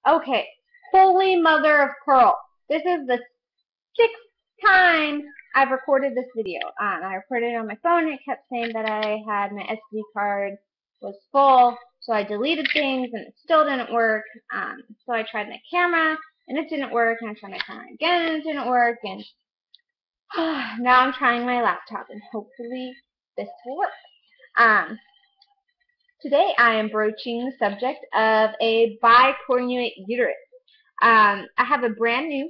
Okay, holy mother of pearl. This is the sixth time I've recorded this video. I recorded it on my phone and it kept saying that I had my SD card was full, so I deleted things and it still didn't work. So I tried my camera and it didn't work, and I tried my camera again and it didn't work, and now I'm trying my laptop and hopefully this will work. Um, Today I am broaching the subject of a bicornuate uterus. I have a brand new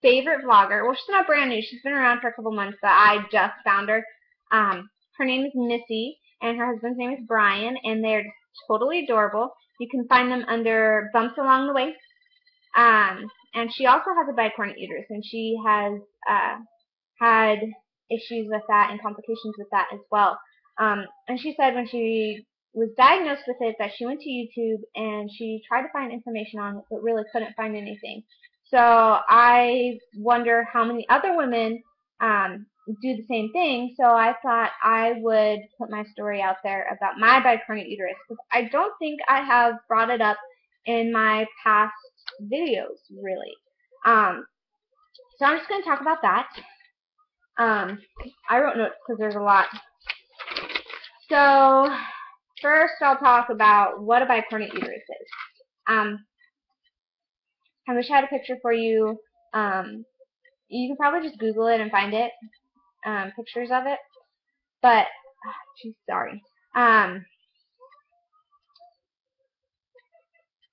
favorite vlogger. Well, she's not brand new. She's been around for a couple months, but I just found her. Her name is Missy, and her husband's name is Brian, and they're totally adorable. You can find them under Bumps Along the Way. And she also has a bicornuate uterus, and she has had issues with that and complications with that as well. And she said when she was diagnosed with it that she went to YouTube and she tried to find information on it but really couldn't find anything. So I wonder how many other women do the same thing. So I thought I would put my story out there about my bicornuate uterus, because I don't think I have brought it up in my past videos really. So I'm just going to talk about that. I wrote notes because there's a lot. So first I'll talk about what a bicornuate uterus is. I wish I had a picture for you. You can probably just Google it and find it, pictures of it. But, geez, sorry. I'll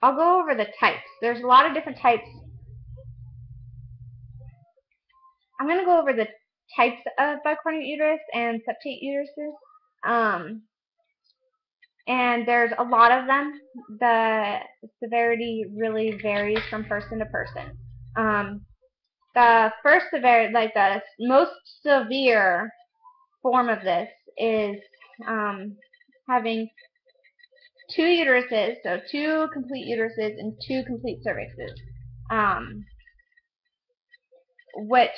go over the types. There's a lot of different types. I'm going to go over the types of bicornuate uterus and septate uteruses. And there's a lot of them. The severity really varies from person to person. The first severity, like the most severe form of this is having two uteruses, so two complete uteruses and two complete cervixes, which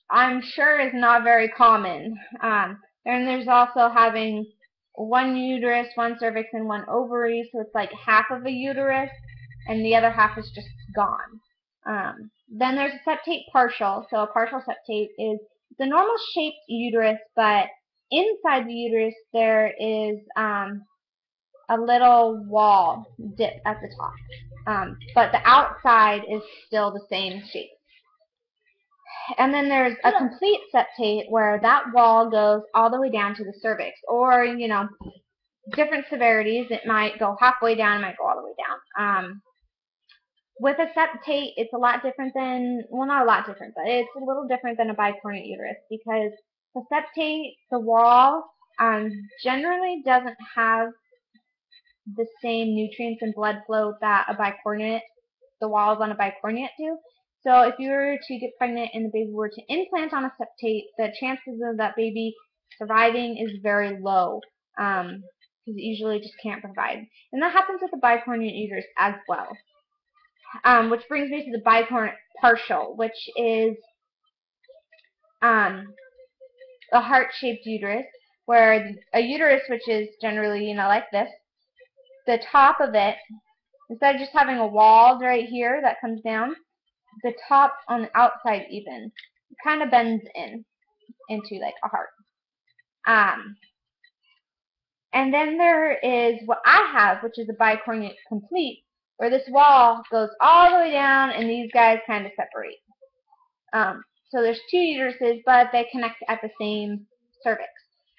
I'm sure is not very common. And there's also having one uterus, one cervix, and one ovary, so it's like half of a uterus, and the other half is just gone. Then there's a septate partial. So a partial septate is the normal shaped uterus, but inside the uterus there is a little wall dip at the top. But the outside is still the same shape. And then there's a complete septate where that wall goes all the way down to the cervix, or, different severities. It might go halfway down, it might go all the way down. With a septate, it's a lot different than, well, not a lot different, but it's a little different than a bicornuate uterus, because the septate, the wall, generally doesn't have the same nutrients and blood flow that the walls on a bicornuate do. So if you were to get pregnant and the baby were to implant on a septate, the chances of that baby surviving is very low, because it usually just can't provide. And that happens with the bicornuate uterus as well. Which brings me to the bicornuate partial, which is a heart-shaped uterus, where a uterus, which is generally, like this, the top of it, instead of just having a wall right here that comes down, the top on the outside even kind of bends into like a heart. And then there is what I have, which is a bicornuate complete, where this wall goes all the way down and these guys kind of separate. So there's two uteruses, but they connect at the same cervix.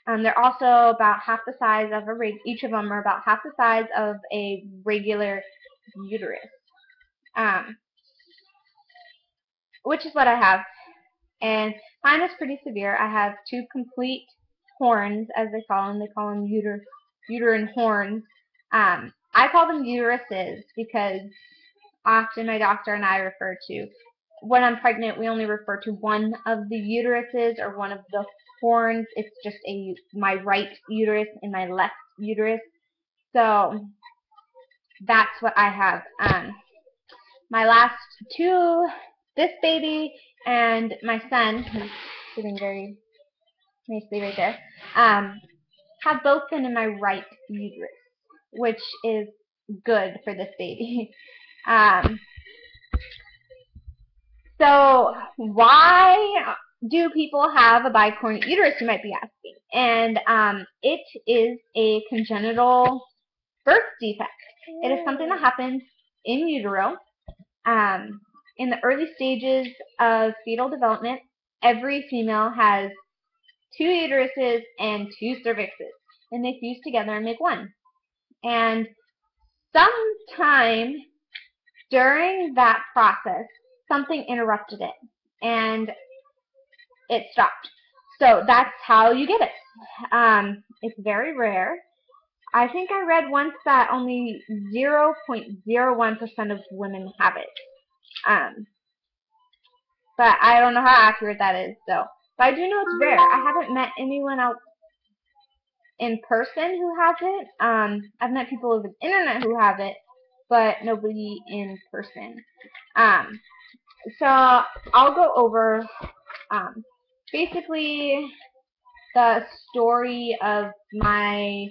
They're also about half the size of each of them are about half the size of a regular uterus. Which is what I have. And mine is pretty severe. I have two complete horns, as they call them. They call them uterine horns. I call them uteruses because often my doctor and I refer to, when I'm pregnant, we only refer to one of the uteruses or one of the horns. It's just my right uterus and my left uterus. So that's what I have. My last two, this baby and my son, who's sitting very nicely right there, have both been in my right uterus, which is good for this baby. So why do people have a bicornuate uterus, you might be asking? And it is a congenital birth defect. It is something that happens in utero. In the early stages of fetal development, every female has 2 uteruses and 2 cervixes, and they fuse together and make one. And sometime during that process, something interrupted it, and it stopped. So that's how you get it. It's very rare. I think I read once that only 0.01% of women have it. But I don't know how accurate that is, so. But I do know it's rare. I haven't met anyone else in person who has it. I've met people over the internet who have it, but nobody in person. So I'll go over basically the story of my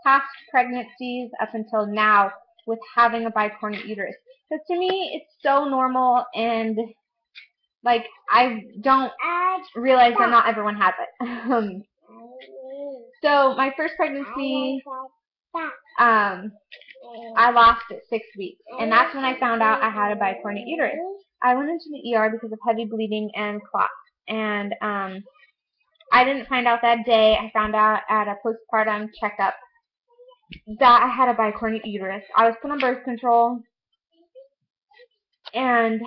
past pregnancies up until now with having a bicornuate uterus. Because to me, it's so normal, and like I don't realize that not everyone has it. So my first pregnancy, I lost at 6 weeks, and that's when I found out I had a bicornuate uterus. I went into the ER because of heavy bleeding and clots, and I didn't find out that day. I found out at a postpartum checkup that I had a bicornuate uterus. I was put on birth control and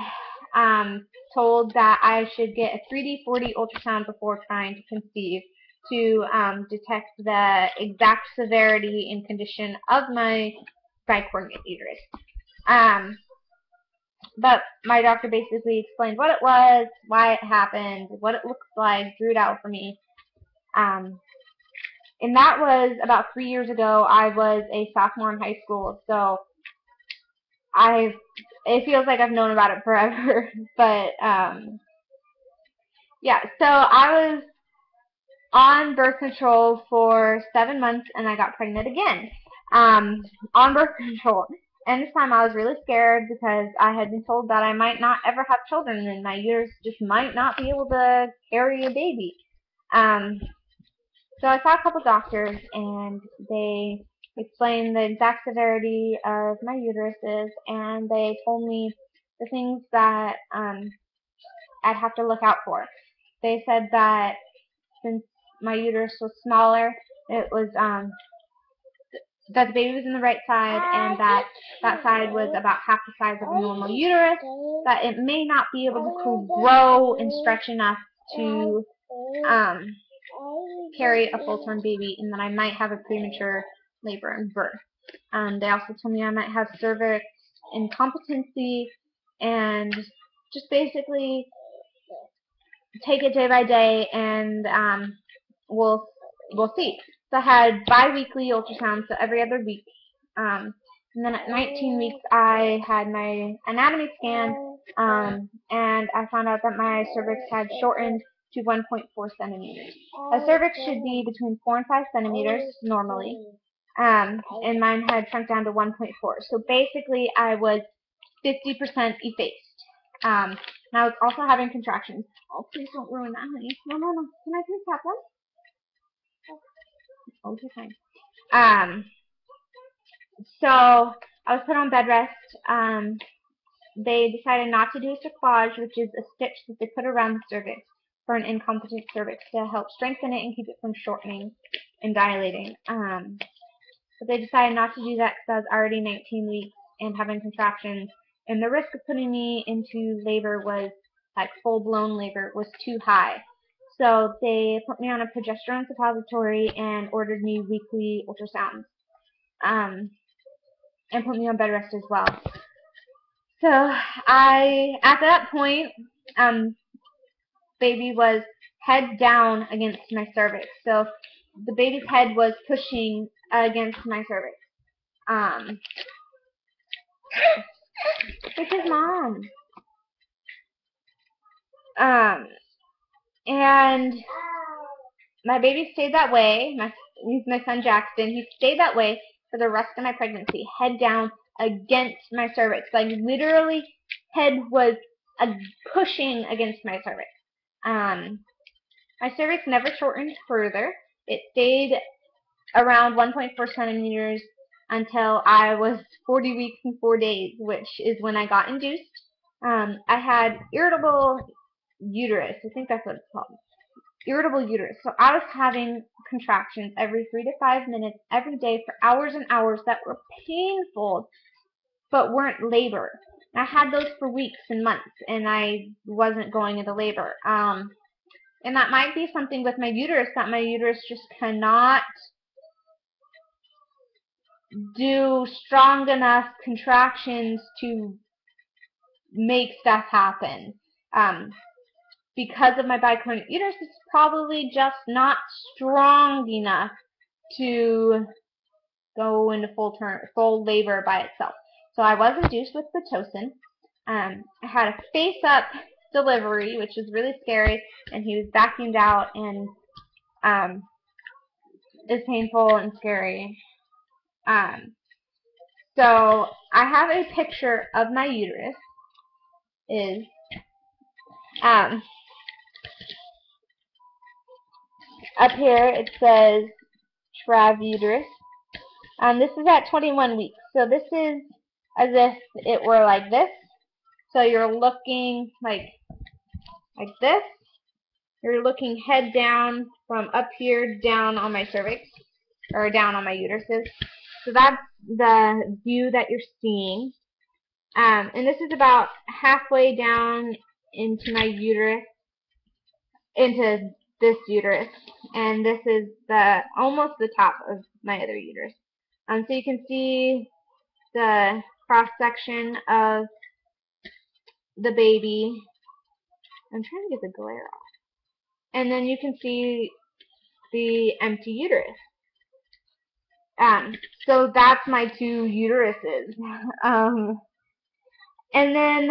told that I should get a 3D 4D ultrasound before trying to conceive to detect the exact severity and condition of my bicornuate uterus. But my doctor basically explained what it was, why it happened, what it looks like, drew it out for me. And that was about 3 years ago. I was a sophomore in high school, so it feels like I've known about it forever. But yeah, so I was on birth control for 7 months, and I got pregnant again on birth control. And this time I was really scared because I had been told that I might not ever have children, and my uterus just might not be able to carry a baby. So I saw a couple doctors, and they explained the exact severity of my uteruses, and they told me the things that I'd have to look out for. They said that since my uterus was smaller, it was that the baby was in the right side, and that that side was about half the size of a normal uterus, that it may not be able to grow and stretch enough to carry a full-term baby, and that I might have a premature labor and birth. They also told me I might have cervix incompetency, and just basically take it day by day, and we'll see. So I had bi-weekly ultrasounds, so every other week. And then at 19 weeks, I had my anatomy scan, and I found out that my cervix had shortened to 1.4 centimeters. A cervix should be between 4 and 5 centimeters normally, and mine had shrunk down to 1.4. So basically, I was 50% effaced. And I was also having contractions. Oh, please don't ruin that, honey. No. Can I please have them? Okay, fine. So I was put on bed rest. They decided not to do a cerclage, which is a stitch that they put around the cervix for an incompetent cervix to help strengthen it and keep it from shortening and dilating. But they decided not to do that because I was already 19 weeks and having contractions, and the risk of putting me into labor was, like full-blown labor, was too high. So they put me on a progesterone suppository and ordered me weekly ultrasounds, and put me on bed rest as well. So at that point, baby was head down against my cervix. So the baby's head was pushing against my cervix. This is Mom. And my baby stayed that way. He's my son Jackson. He stayed that way for the rest of my pregnancy, head down against my cervix. Like literally, head was pushing against my cervix. My cervix never shortened further. It stayed around 1.4 centimeters until I was 40 weeks and 4 days, which is when I got induced. I had irritable uterus. I think that's what it's called. Irritable uterus. So I was having contractions every 3 to 5 minutes every day for hours and hours that were painful but weren't labor. I had those for weeks and months, and I wasn't going into labor. And that might be something with my uterus, that my uterus just cannot do strong enough contractions to make stuff happen. Because of my bicornuate uterus, it's probably just not strong enough to go into full labor by itself. So I was induced with Pitocin. I had a face-up delivery, which was really scary, and he was vacuumed out, and it's painful and scary. So I have a picture of my uterus. Up here it says travuterus. This is at 21 weeks. So this is as if it were like this. So you're looking like this. You're looking head down from up here down on my cervix, or down on my uteruses. So that's the view that you're seeing. And this is about halfway down into my uterus, into this uterus, and this is almost the top of my other uterus. So you can see the cross section of the baby. I'm trying to get the glare off. And then you can see the empty uterus. So that's my two uteruses. And then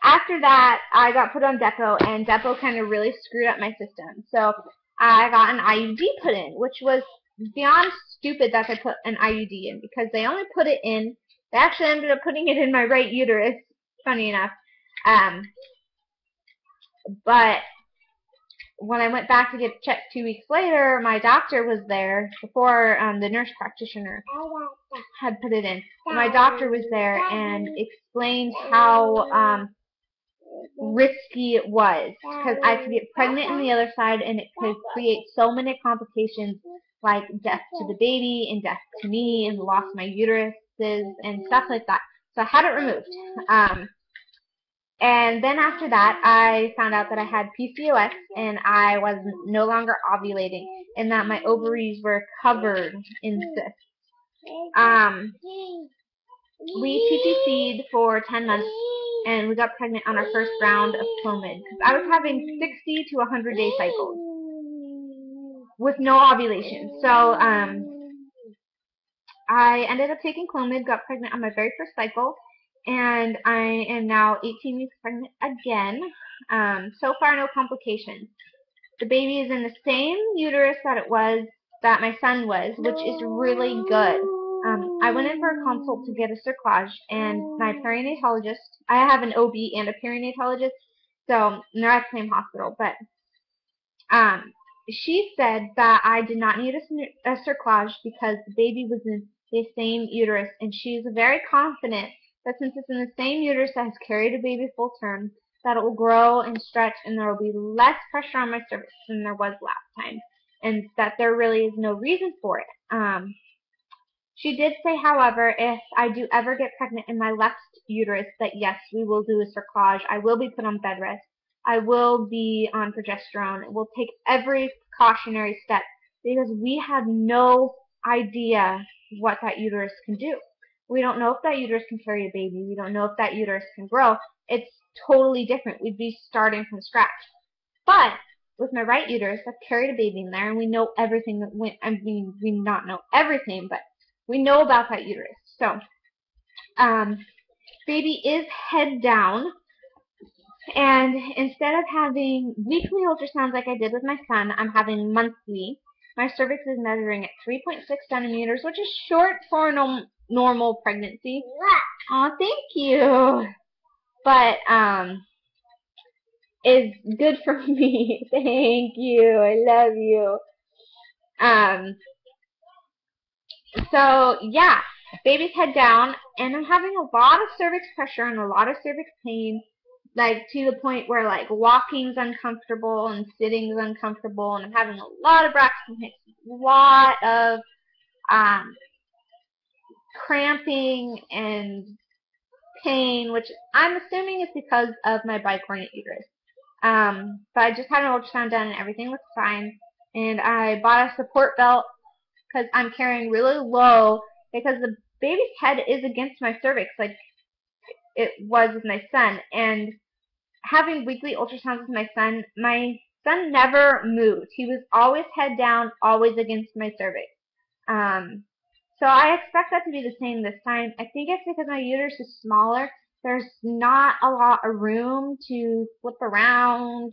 after that, I got put on Depo, and Depo kind of really screwed up my system. So I got an IUD put in, which was beyond stupid that they put an IUD in, because they only put it in, they actually ended up putting it in my right uterus, funny enough. But when I went back to get checked 2 weeks later, my doctor was there before the nurse practitioner had put it in. My doctor was there and explained how risky it was, because I could get pregnant on the other side, and it could create so many complications, like death to the baby and death to me, and loss of my uteruses and stuff like that. So I had it removed. And then after that, I found out that I had PCOS, and I was no longer ovulating, and that my ovaries were covered in cysts. We PPC'd for 10 months, and we got pregnant on our first round of Clomid, because I was having 60 to 100 day cycles with no ovulation. So I ended up taking Clomid, got pregnant on my very first cycle, and I am now 18 weeks pregnant again. So far, no complications. The baby is in the same uterus that my son was, which is really good. I went in for a consult to get a cerclage, and my perinatologist, I have an OB and a perinatologist, so they're at the same hospital, but she said that I did not need a cerclage because the baby was in the same uterus, and she's very confident that since it's in the same uterus that has carried a baby full term, that it will grow and stretch, and there will be less pressure on my cervix than there was last time, and that there really is no reason for it. She did say, however, if I do ever get pregnant in my left uterus, that yes, we will do a cerclage. I will be put on bed rest. I will be on progesterone. We'll take every precautionary step, because we have no idea what that uterus can do. We don't know if that uterus can carry a baby. We don't know if that uterus can grow. It's totally different. We'd be starting from scratch. But with my right uterus, I've carried a baby in there, and we know everything that went, I mean, we not know everything, but we know about that uterus. So, baby is head down, and instead of having weekly ultrasounds like I did with my son, I'm having monthly. My cervix is measuring at 3.6 centimeters, which is short for a normal pregnancy. Oh, thank you. but is good for me. Thank you. I love you. Um, so yeah, baby's head down, and I'm having a lot of cervix pressure and a lot of cervix pain, like to the point where like walking's uncomfortable and sitting's uncomfortable, and I'm having a lot of Braxton Hicks, a lot of um, cramping and pain, which I'm assuming is because of my bicornuate uterus. But I just had an ultrasound done and everything was fine. And I bought a support belt because I'm carrying really low because the baby's head is against my cervix like it was with my son. And having weekly ultrasounds with my son never moved. He was always head down, always against my cervix. Um, so I expect that to be the same this time. I think it's because my uterus is smaller. There's not a lot of room to flip around,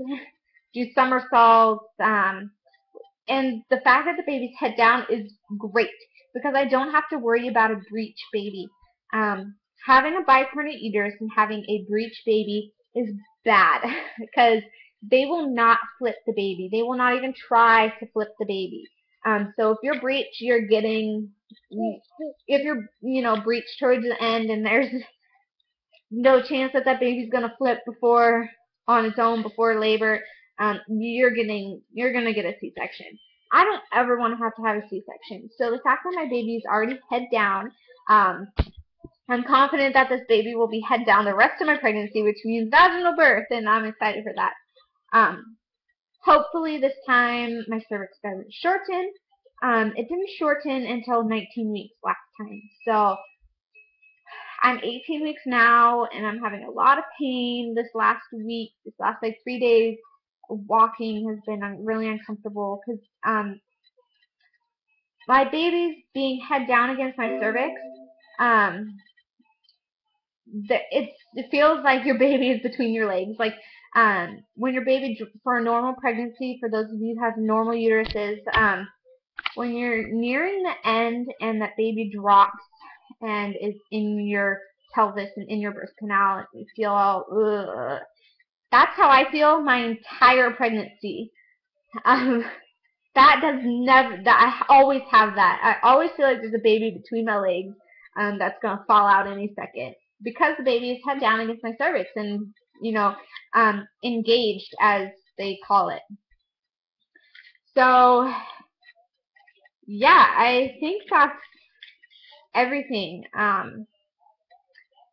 do somersaults, and the fact that the baby's head down is great because I don't have to worry about a breech baby. Having a bicornuate uterus and having a breech baby is bad because they will not flip the baby. They will not even try to flip the baby. So if you're breech, you're getting, if you're, breech towards the end and there's no chance that that baby's gonna flip before on its own before labor, you're gonna get a C-section. I don't ever want to have a C-section. So the fact that my baby is already head down, I'm confident that this baby will be head down the rest of my pregnancy, which means vaginal birth, and I'm excited for that. Hopefully this time my cervix doesn't shorten. It didn't shorten until 19 weeks last time. So I'm 18 weeks now, and I'm having a lot of pain this last week. This last like 3 days, walking has been really uncomfortable because my baby's being head down against my cervix. Um, it feels like your baby is between your legs. Like when your baby, for a normal pregnancy, for those of you who have normal uteruses, when you're nearing the end and that baby drops and is in your pelvis and in your birth canal, and you feel all ugh. That's how I feel my entire pregnancy. Um, that does never. That I always have that. I always feel like there's a baby between my legs, that's gonna fall out any second because the baby is head down against my cervix and engaged as they call it. So yeah, I think that's everything.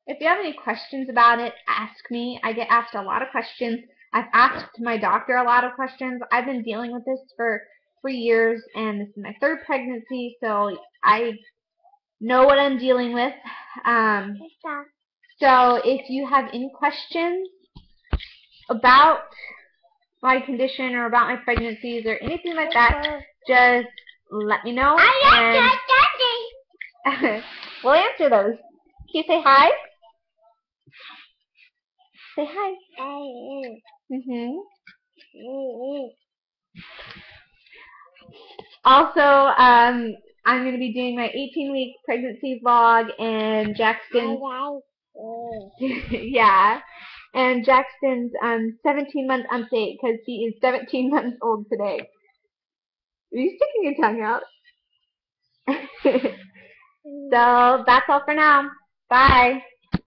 If you have any questions about it, ask me. I get asked a lot of questions. I've asked my doctor a lot of questions. I've been dealing with this for 3 years, and this is my third pregnancy, so I know what I'm dealing with. So if you have any questions about my condition or about my pregnancies or anything like that, just let me know. And we'll answer those. Can you say hi? Say hi. Also, I'm going to be doing my 18-week pregnancy vlog and Jackson's. Yeah. And Jackson's 17-month update because he is 17 months old today. Are you sticking your tongue out? So that's all for now. Bye.